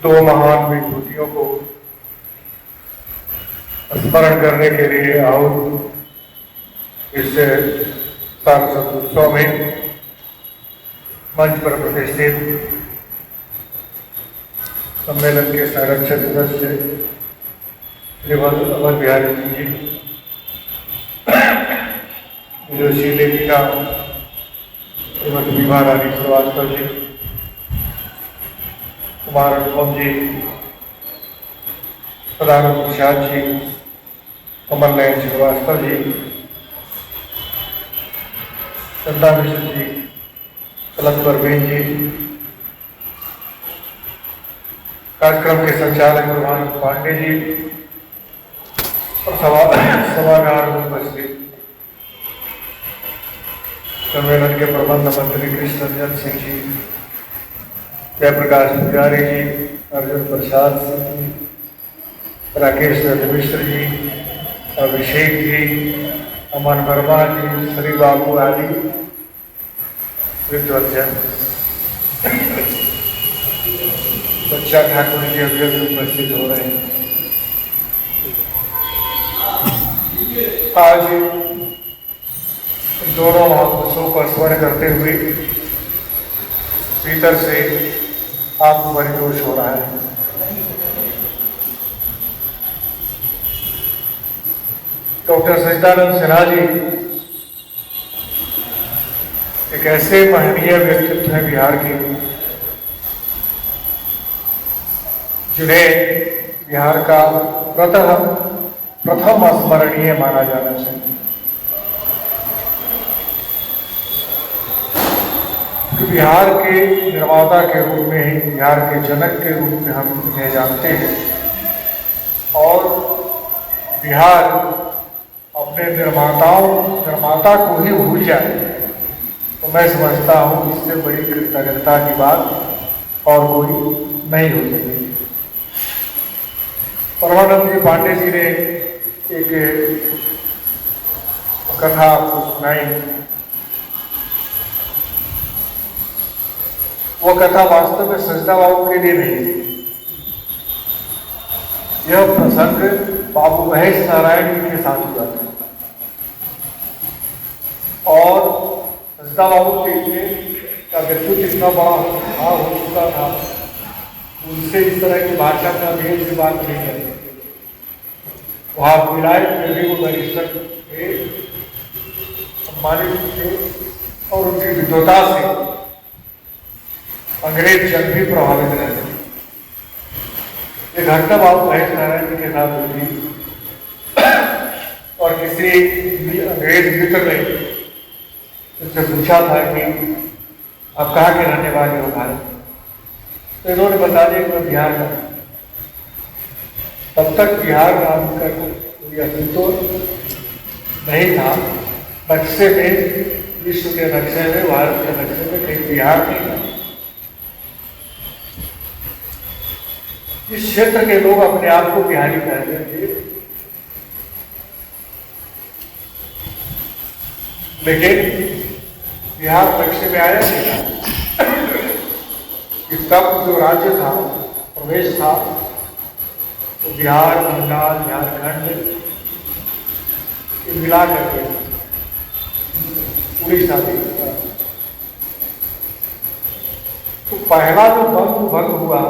दो महान विभूतियों को स्मरण करने के लिए आहुत इस सांस्कृतिक उत्सव में मंच पर प्रतिष्ठित सम्मेलन के संरक्षक सदस्य श्रीमद अमर बिहारी सिंह जी, जोशी लेखिका श्रीमती विभा रानी श्रीवास्तव जी, कुमार अनुपम जी, सदानंद प्रसाद जी, कमल नयन श्रीवास्तव जी, चंदा मिश्र जी, कलक परवीन जी, कार्यक्रम के संचालक गुरुभानंद पांडे जी और सभागार में उपस्थित सम्मेलन के प्रबंध मंत्री कृष्ण रंजन सिंह जी, जयप्रकाश पुजारी जी, अर्जुन प्रसाद सिंह जी, राकेश मिश्र जी, अभिषेक जी, अमन वर्मा जी, श्री बाबू आदि विद्वजन, बच्चा ठाकुर जी अभी अभी उपस्थित हो रहे हैं। आज दोनों महापुरुषों को स्मरण करते हुए भीतर से आत्मपरितोष हो रहा है। डॉक्टर सच्चिदानंद सिन्हा जी एक ऐसे महनीय व्यक्तित्व हैं बिहार के, जिन्हें बिहार का प्रथम स्मरणीय माना जाना चाहिए। बिहार के निर्माता के रूप में, बिहार के जनक के रूप में हम उन्हें जानते हैं और बिहार अपने निर्माता को ही भूल जाए तो मैं समझता हूँ इससे बड़ी कृतज्ञता की बात और कोई नहीं हो सकती। परमानंद जी पांडे जी ने एक कथा आपको सुनाई। वो कथा वास्तव में सजदा बाबू के लिए नहीं थी। यह प्रसंग बाबू महेश नारायण जी के साथ हुआ था और सजदा बाबू के लिए का व्यक्तित्व इतना बड़ा भाव हो चुका था, उनसे इस तरह की भाषा का भेद की बात नहीं कर सकते। वहाँ विलायत में भी वो बैरिस्टर थे, सम्मानित थे और उनकी विद्वता से अंग्रेज जन भी प्रभावित रहते थे। ये घटना बाबू महेश नारायण जी के साथ हुई और किसी अंग्रेज मित्र ने उससे पूछा था कि आप कहाँ के रहने वाले हो भारत? तो इन्होंने बता दिया कि मैं बिहार का। तब तक बिहार नाम का कोई अस्तित्व नहीं था। नक्शे में, विश्व के नक्शे में, भारत के नक्शे में कहीं बिहार नहीं था। इस क्षेत्र के लोग अपने आप को बिहारी कहते थे, लेकिन बिहार नक्शे में आया नहीं था। इसका जो राज्य था, प्रदेश था, तो बिहार, बंगाल, झारखंड मिला करके उड़ीसा भी। तो पहला जो भंग हुआ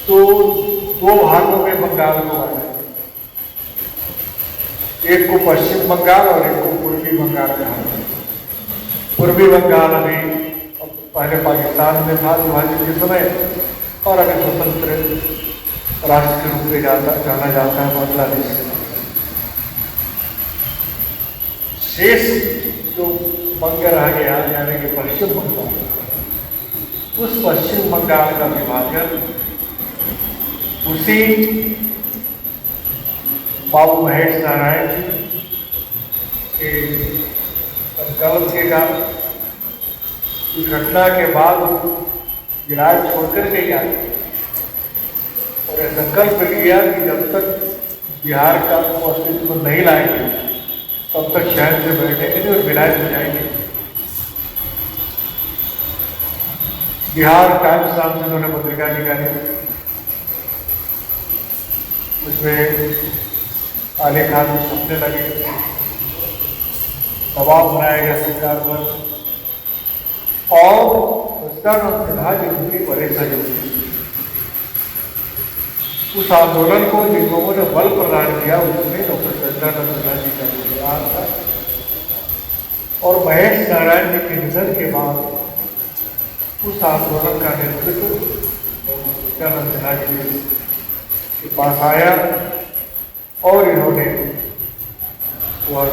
तो दो भागों में बंगाल को बांटा, एक को पश्चिम बंगाल और एक को पूर्वी बंगाल कहा। पूर्वी बंगाल अभी पहले पाकिस्तान में था विभाजन के समय और अभी स्वतंत्र राष्ट्र के रूप में जाना जाता है बांग्लादेश। शेष जो बंग रह गया यानी कि पश्चिम बंगाल, उस पश्चिम बंगाल का विभाजन उसी बाबू महेश नारायण जी के संकल्प के कारण, इस घटना के बाद विलायत छोड़कर के गया और यह संकल्प लिया कि जब तक बिहार का अस्तित्व नहीं लाएंगे तब तक शहर से बैठेंगे नहीं और विलायत हो जाएंगे। बिहार टाइम्स नाम से उन्होंने पत्रिका निकाली, उसमें आले खान छपने लगे, दबाव बनाया गया सरकार पर, और सच्चिदानंद सिन्हा जी उनके बड़े सहयोगी। उस आंदोलन को जिन लोगों ने बल प्रदान किया उसमें डॉक्टर सच्चिदानंद सिन्हा जी का योगदान था। और महेश नारायण जी के निधन के बाद उस आंदोलन का नेतृत्व सच्चिदानंद सिन्हा जी के पास आया और इन्होंने वह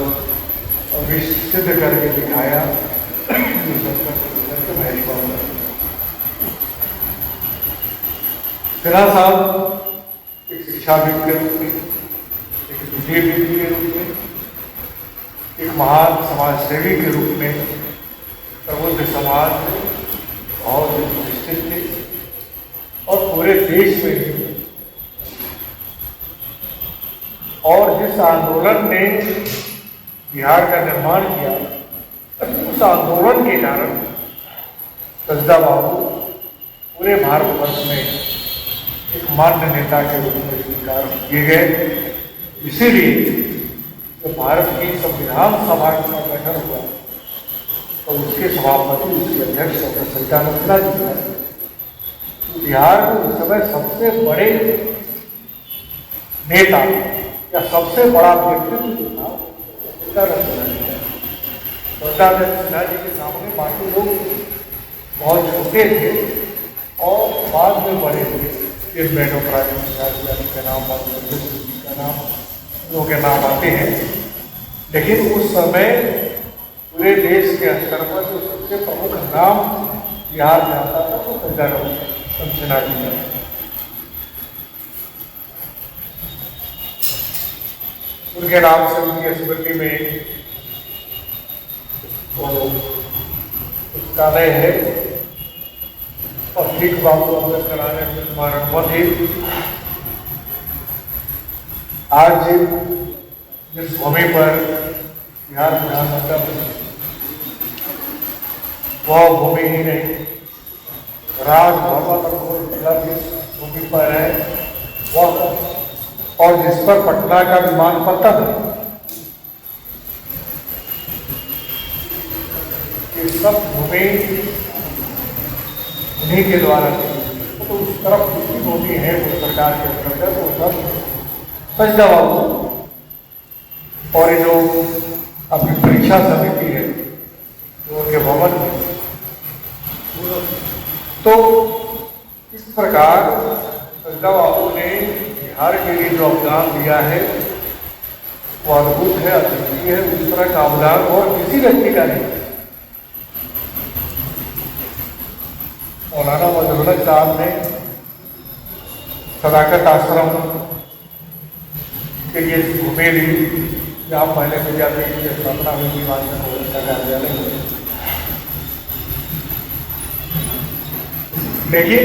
सिद्ध करके दिखाया महेश बाबू सिन्हा साहब एक शिक्षाविद के रूप में, एक बुद्धिजीवी के रूप में, एक महान समाज सेवी के रूप में प्रबुद्ध समाज में बहुत प्रतिष्ठित थे और पूरे देश में भी। और जिस आंदोलन ने बिहार का निर्माण किया, उस आंदोलन के कारण सच्चिदा बाबू पूरे भारतवर्ष में एक मान्य नेता के रूप में स्वीकार किए गए। इसीलिए जब भारत की संविधान सभा का गठन हुआ तो उसके सभापति, उसके अध्यक्ष डॉक्टर सच्चिदानंद सिन्हा जी थे। बिहार में उस समय सबसे बड़े नेता या सबसे बड़ा व्यक्तित्व जो था सच्चिदानंद सिन्हा जी था। सच्चिदानंद सिन्हा जी के सामने बाकी लोग बहुत छोटे थे और बाद में बड़े थे। एक बेटो प्राइम के नाम का नाम लोगों के नाम आते हैं, लेकिन उस समय पूरे देश के स्तर पर जो सबसे प्रमुख नाम बिहार में आता था तो सच्चिदानंद सिन्हा जी का। उनके नाम से उनकी स्मृति में पुस्तकालय है और ठीक बाबू अम्बेडकर आने में स्मारक थे। आज जिस भूमि पर बिहार विधानसभा वह भूमि ही नहीं, राजभवन जिस भूमि पर है वह, और जिस पर पटना का विमानपत्तन है, ये सब भूमि उन्हीं के द्वारा। तो उस तरफ जितनी भूमि है वो सरकार के अंतर्गत वो सब सच्चिदा बाबू और ये जो अपनी परीक्षा समिति है जो उनके भवन में, तो इस प्रकार सच्चिदा बाबू ने बिहार के लिए जो अवदान दिया है वो अद्भुत है, अद्वितीय है। उस तरह का अवदान और किसी व्यक्ति का नहीं। मौलाना मजहरुल्लाह साहब ने सदाकत आश्रम के लिए भूमि ली, जहाँ पहले विद्यालय की स्थापना हुई थी, कार्यालय हुई। लेकिन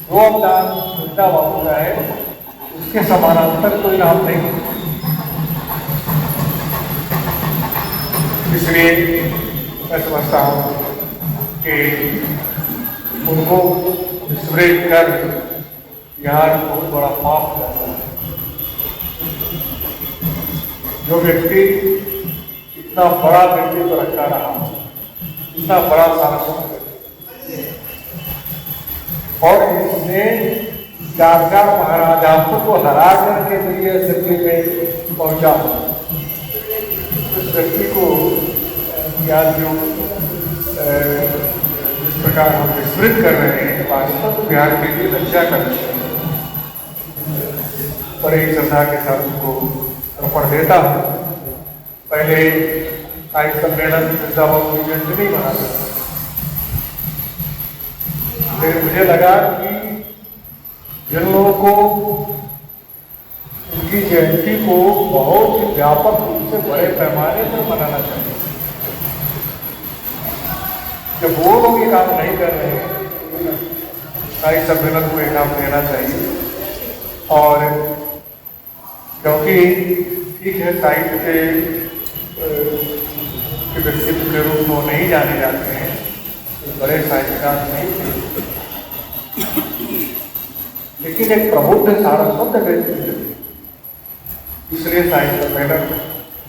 जो अवदान सच्चिदा बाबू का है उसके समानांतर कोई नाम नहीं। इसलिए मैं समझता हूँ कि उनको विस्मृत कर बिहार बहुत बड़ा पाप करता है। जो व्यक्ति इतना बड़ा व्यक्तित्व रखता रहा, इतना बड़ा शासन और इसने 4 महाराजाओं को हरा करके दिल्ली असेंबली में पहुंचा, उस व्यक्ति को याद जो जिस प्रकार हम विस्मृत कर रहे हैं वास्तव तो बिहार के लिए लज्जा का विषय है। बड़े श्रद्धा के साथ उनको अर्पण देता हूँ। पहले साहित्य सम्मेलन सच्चिदा बाबू की जयंती नहीं मनाते, लेकिन मुझे लगा कि जिन लोगों को उनकी जयंती को बहुत ही व्यापक रूप से बड़े पैमाने पर मनाना चाहिए। जब वो लोग ये काम नहीं कर रहे हैं, साहित्य सम्मेलन को ये काम देना चाहिए। और क्योंकि ठीक है साहित्य के व्यक्तित्व के रूप में नहीं जाने जाते हैं, बड़े साहित्यकार नहीं थे, लेकिन एक प्रबुद्ध सारस्वत व्यक्ति थे, इसलिए साहित्य सम्मेलन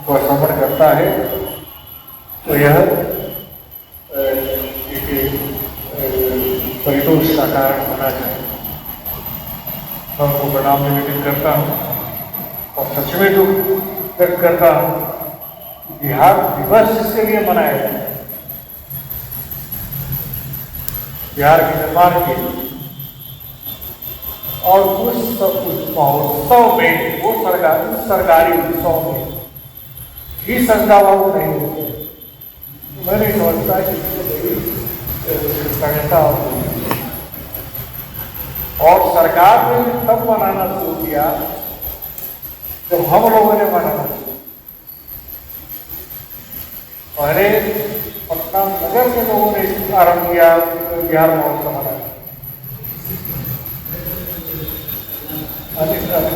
को समर्पण करता है। तो यह एक परितोष का कारण होना चाहिए। मैं उनको प्रणाम निवेदित करता हूँ और सच में दुख व्यक्त करता हूँ। बिहार दिवस इसके लिए मनाया जाए, बिहार के निर्माण के लिए, और उस महोत्सव में, वो सरकारी उत्सव में ही संता बाबू नहीं होते। मैं नहीं समझता कि संहिता और सरकार ने तब मनाना शुरू किया जब हम लोगों ने मनाना शुरू। पहले पटना नगर के लोगों ने आरंभ किया बिहार महोत्सव मनाना।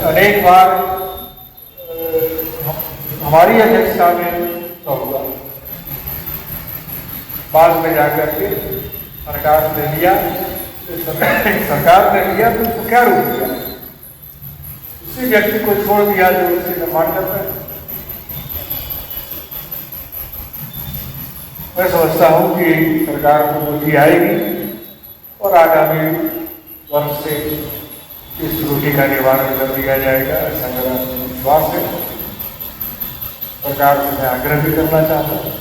अनेक बार हमारी अध्यक्षता में तो हुआ, बाद में जाकर के सरकार ने लिया, सरकार ने लिया तो उसको क्या रोक दिया? उसी व्यक्ति को छोड़ दिया जो उसे निर्माण करता है। मैं समझता हूँ कि सरकार को बुद्धि आएगी और आगामी वर्ष से इस त्रुटि का निवारण कर दिया जाएगा, ऐसा मेरा विश्वास है। सरकार से मैं आग्रह भी करना चाहता हूँ।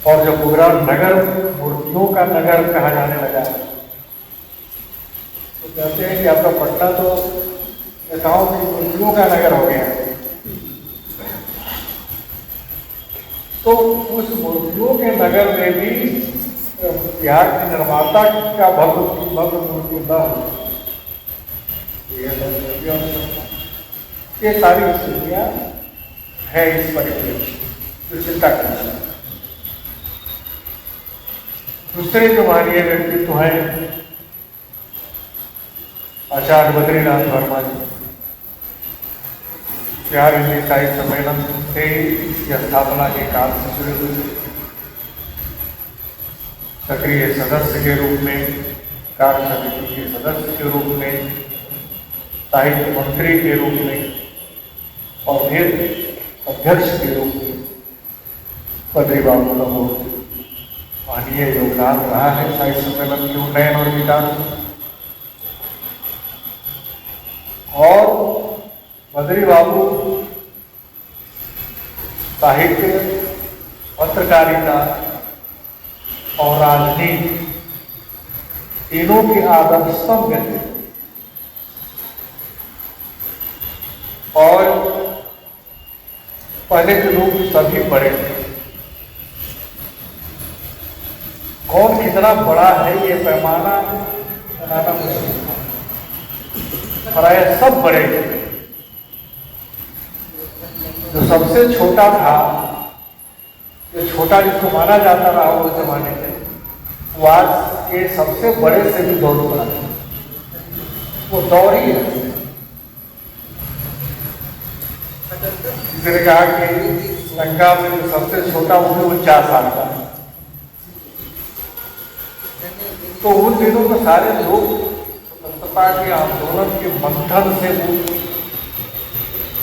और जब पूरा नगर मूर्तियों का नगर कहा जाने लगा तो कहते हैं कि आपका पटना तो नेताओं की मूर्तियों का नगर हो गया है। तो उस मूर्तियों के नगर में भी बिहार के निर्माता का भव्य मूर्ति न हो, ये सारी स्थितियाँ है इस परिप्रेक्ष्य जो चिंता करना। दूसरे जो माननीय व्यक्तित्व हैं आचार्य बद्रीनाथ वर्मा जी, बिहार हिंदी साहित्य सम्मेलन से इसकी स्थापना के काल से जुड़े हुए सक्रिय सदस्य के रूप में, कार्य समिति के सदस्य के रूप में, साहित्य मंत्री के रूप में और फिर अध्यक्ष के रूप में बद्री बाबू का बहुत माननीय योगदान रहा है साहित्य सम्मेलन के उन्नयन और विकास। और बद्री बाबू साहित्य, पत्रकारिता और राजनीति तीनों के आदर्शतम व्यक्ति और पहले के लोग सभी बड़े थे। कौन कितना बड़ा है ये पैमाना बनाना मुश्किल था, प्राय सब बड़े थे। जो सबसे छोटा था, जो छोटा जिसको माना जाता रहा उस जमाने में, वो आज के सबसे बड़े से भी दौड़ पड़ा। वो दौड़ ही है। किसी ने कहा कि लंका में जो सबसे छोटा वो 49 साल का। तो उन दिनों में सारे लोग स्वतंत्रता के आंदोलन के मंथन से,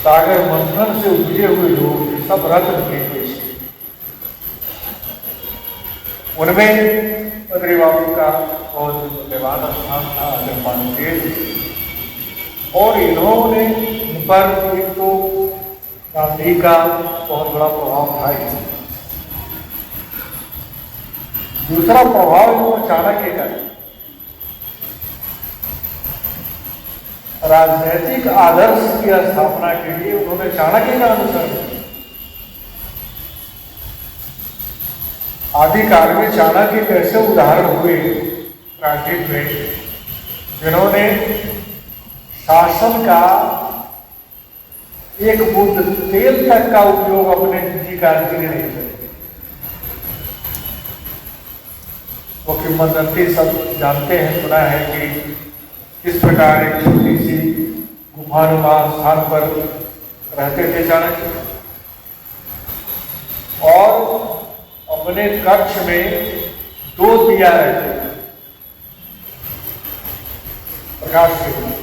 सागर मंथन से उभरे हुए लोग सब रत्न के पेश। उनमें बद्री बाबू का बहुत मूल्यवान स्थान था, और इन्होंने इन पर एक तो गांधी का बहुत बड़ा प्रभाव था ही। दूसरा प्रभाव वो चाणक्य का, राजनैतिक आदर्श की स्थापना के लिए उन्होंने चाणक्य का अनुसरण किया। आदिकाल में चाणक्य के ऐसे उदाहरण हुए राजनीति में जिन्होंने शासन का एक बूंद तेल तक का उपयोग अपने निजी कार्य के लिए नहीं किया। वो किंवदंती सब जानते हैं, सुना है कि किस प्रकार एक छोटी सी गुफानुमा स्थान पर रहते थे चाणक्य और अपने कक्ष में 2 दिया रहते थे प्रकाश के लिए।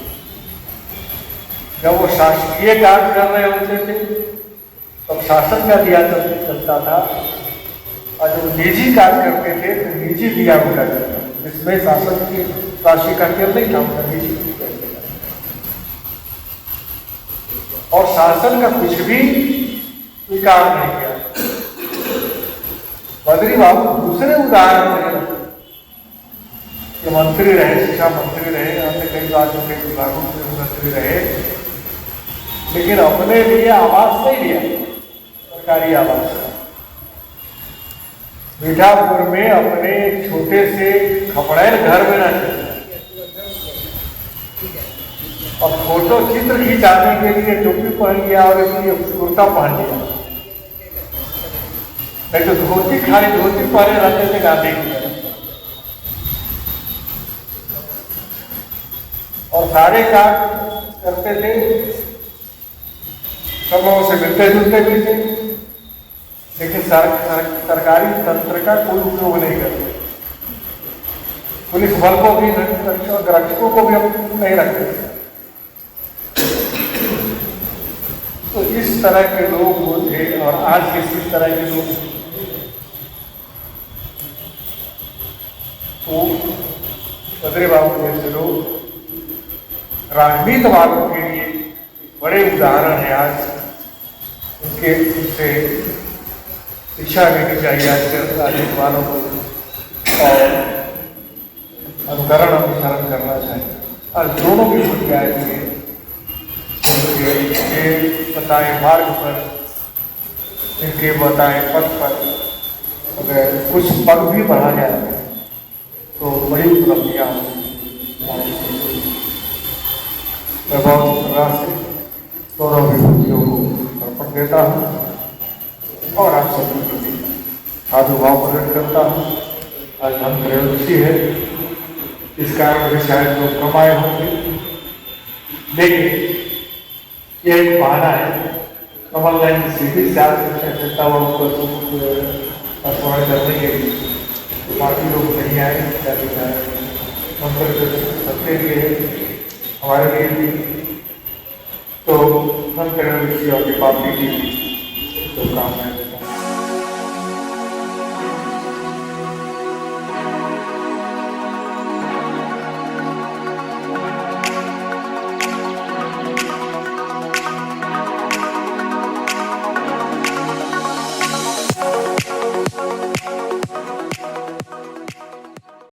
जब वो शासकीय कार्य कर रहे होते थे तब शासन का दिया चलता था, और जो निजी कार्य करते थे तो निजी दिया उनका चलता, जिसमें शासन की राशि का तेल नहीं था, उनका निजी दिया। और शासन का कुछ भी स्वीकार नहीं किया। बद्री बाबू दूसरे उदाहरण में कि मंत्री रहे, शिक्षा मंत्री रहे, अन्य कई राज्यों के विभागों के मंत्री रहे, लेकिन अपने लिए आवास नहीं लिया, सरकारी आवास। मीठापुर में अपने छोटे से खपड़ैल घर में रहते और फोटो चित्र खिंचाने के लिए टोपी पहन लिया और इसलिए कुर्ता पहन लिया, नहीं तो धोती, खाली धोती पहने रहते थे गांधी की। और सारे काम करते थे, सब लोगों से मिलते जुलते भी थे, लेकिन सरकारी तंत्र का कोई उपयोग नहीं करते। पुलिस बल को भी रक्षकों को भी नहीं रखते। तो इस तरह के लोग वो थे, और आज के इस तरह के लोग तो बद्री बाबू जैसे लोग राजनीति वालों के लिए बड़े उदाहरण है। आज उनके से शिक्षा लेनी चाहिए आज के राजनीति वालों को, और अनुकरण अनुसरण करना चाहिए। आज दोनों भी मुद्दे आएंगे, इनके बताए मार्ग पर, इनके बताए पथ पर अगर कुछ पग भी बढ़ा जाए तो बड़ी उपलब्धियाँ मैं बहुत प्रयास से गौरव विभूतियों को अर्पण देता हूँ और आप सभी के लिए साधुभाव प्रकट करता हूँ। आज हम त्रयोदशी है, इस कारण से शायद लोग कमाए होंगे, लेकिन यह एक बहाना है। कमल लाइन सीधी चलता हुआ उसको स्मरण करने के लिए बाकी लोग नहीं आए, मंत्र सबके लिए, हमारे लिए भी। तो हम त्रयोदशी और दीपावली की शुभकामनाएं।